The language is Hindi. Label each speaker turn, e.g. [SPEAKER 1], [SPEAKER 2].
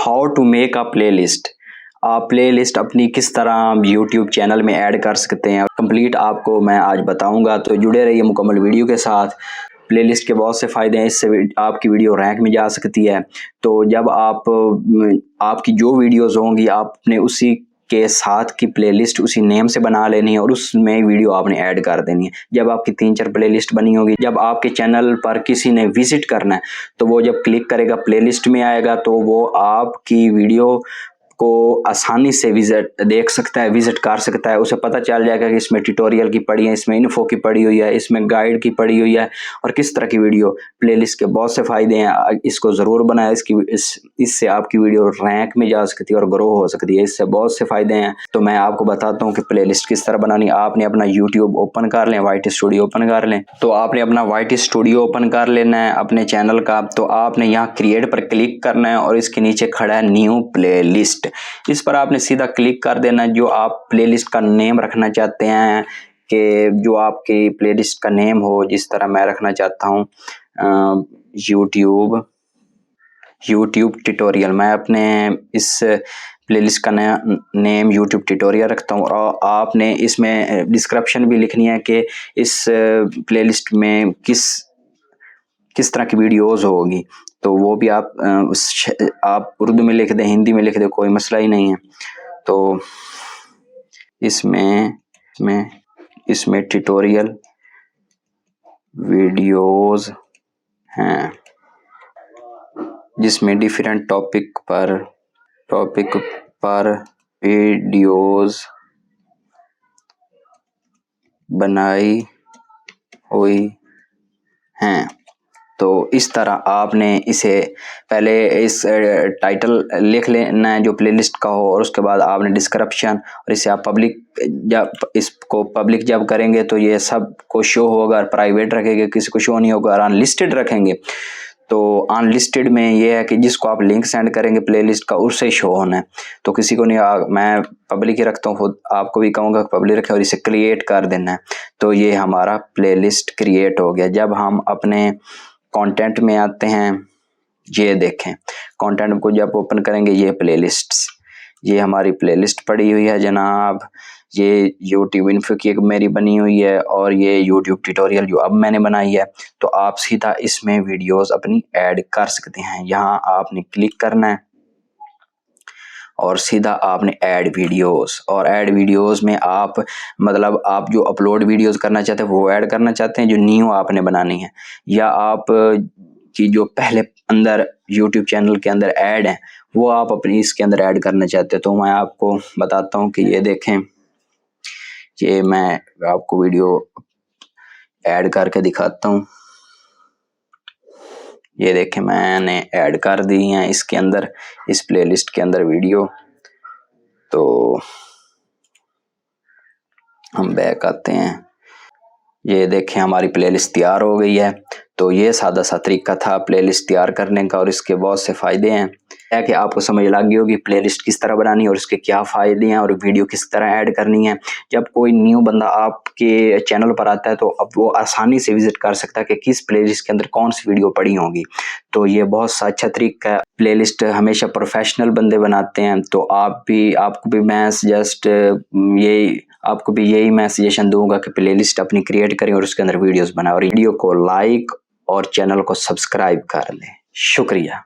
[SPEAKER 1] How to make a playlist. आप प्लेलिस्ट अपनी किस तरह यूट्यूब चैनल में ऐड कर सकते हैं, कंप्लीट आपको मैं आज बताऊंगा, तो जुड़े रहिए मुकम्मल वीडियो के साथ। प्लेलिस्ट के बहुत से फ़ायदे हैं, इससे आपकी वीडियो रैंक में जा सकती है। तो जब आपकी जो वीडियोज़ होंगी आपने उसी के साथ की प्लेलिस्ट उसी नेम से बना लेनी है और उसमें वीडियो आपने ऐड कर देनी है। जब आपकी 3-4 प्लेलिस्ट बनी होगी, जब आपके चैनल पर किसी ने विजिट करना है तो वो जब क्लिक करेगा प्लेलिस्ट में आएगा तो वो आपकी वीडियो को आसानी से देख सकता है, विजिट कर सकता है। उसे पता चल जाएगा कि इसमें ट्यूटोरियल की पड़ी है, इसमें इन्फो की पड़ी हुई है, इसमें गाइड की पड़ी हुई है और किस तरह की वीडियो। प्लेलिस्ट के बहुत से फ़ायदे हैं, इसको ज़रूर बनाएं। इससे आपकी वीडियो रैंक में जा सकती है और ग्रो हो सकती है। इससे बहुत से फ़ायदे हैं। तो मैं आपको बताता हूँ कि प्लेलिस्ट किस तरह बनानी। आपने अपना यूट्यूब ओपन कर लें, वाइट स्टूडियो ओपन कर लें। तो आपने अपना वाइट स्टूडियो ओपन कर लेना है अपने चैनल का। तो आपने यहाँ क्रिएट पर क्लिक करना है और इसके नीचे खड़ा है न्यू प्लेलिस्ट। इस पर आपने सीधा क्लिक कर देना है। जो आप प्लेलिस्ट का नेम रखना चाहते हैं, कि जो आपकी प्लेलिस्ट का नेम हो, जिस तरह मैं रखना चाहता हूँ यूट्यूब ट्यूटोरियल। मैं अपने इस प्लेलिस्ट का नेम यूट्यूब ट्यूटोरियल रखता हूँ और आपने इसमें डिस्क्रिप्शन भी लिखनी है कि इस प्लेलिस्ट में किस तरह की वीडियोज़ होगी। तो वो भी आप उर्दू में लिख दें, हिंदी में लिख दें, कोई मसला ही नहीं है। तो इसमें ट्यूटोरियल वीडियोज़ हैं जिसमें डिफरेंट टॉपिक पर वीडियोज़ बनाई हुई हैं। तो इस तरह आपने इसे पहले इस टाइटल लिख लेना है जो प्लेलिस्ट का हो और उसके बाद आपने डिस्क्रिप्शन, और इसे आप इसको पब्लिक जब करेंगे तो ये सब को शो होगा। प्राइवेट रखेंगे किसी को शो नहीं होगा। और अनलिस्टेड रखेंगे तो अनलिस्टेड में ये है कि जिसको आप लिंक सेंड करेंगे प्लेलिस्ट का उससे शो होना है, तो किसी को नहीं। मैं पब्लिक ही रखता हूँ, खुद आपको भी कहूँगा पब्लिक रखें और इसे क्रिएट कर देना है। तो ये हमारा प्लेलिस्ट क्रिएट हो गया। जब हम अपने कंटेंट में आते हैं, ये देखें कंटेंट को जब ओपन करेंगे, ये प्लेलिस्ट्स, ये हमारी प्लेलिस्ट पड़ी हुई है जनाब। ये यूट्यूब इन्फो की एक मेरी बनी हुई है और ये यूट्यूब ट्यूटोरियल जो अब मैंने बनाई है। तो आप सीधा इसमें वीडियोस अपनी ऐड कर सकते हैं। यहाँ आपने क्लिक करना है और सीधा आपने ऐड वीडियोस, और ऐड वीडियोस में आप आप जो अपलोड वीडियोस करना चाहते हैं वो ऐड करना चाहते हैं, जो न्यू आपने बनानी है, या आप की जो पहले अंदर यूट्यूब चैनल के अंदर ऐड है वो आप अपनी इसके अंदर ऐड करना चाहते हैं। तो मैं आपको बताता हूँ कि ये देखें, ये मैं आपको वीडियो ऐड करके दिखाता हूँ। ये देखें मैंने ऐड कर दी हैं इसके अंदर, इस प्लेलिस्ट के अंदर वीडियो। तो हम बैक आते हैं, ये देखें हमारी प्लेलिस्ट तैयार हो गई है। तो ये सादा सा तरीका था प्लेलिस्ट तैयार करने का और इसके बहुत से फ़ायदे हैं। है कि आपको समझ लग गई होगी प्लेलिस्ट किस तरह बनानी है और इसके क्या फ़ायदे हैं और वीडियो किस तरह ऐड करनी है। जब कोई न्यू बंदा आपके चैनल पर आता है तो अब वो आसानी से विजिट कर सकता है कि किस प्लेलिस्ट के अंदर कौन सी वीडियो पड़ी होगी। तो ये बहुत सा अच्छा तरीका है। प्लेलिस्ट हमेशा प्रोफेशनल बंदे बनाते हैं। तो आपको भी यही मैं सजेशन दूंगा कि प्लेलिस्ट अपनी क्रिएट करें और उसके अंदर वीडियोस बनाएं और वीडियो को लाइक और चैनल को सब्सक्राइब कर लें। शुक्रिया।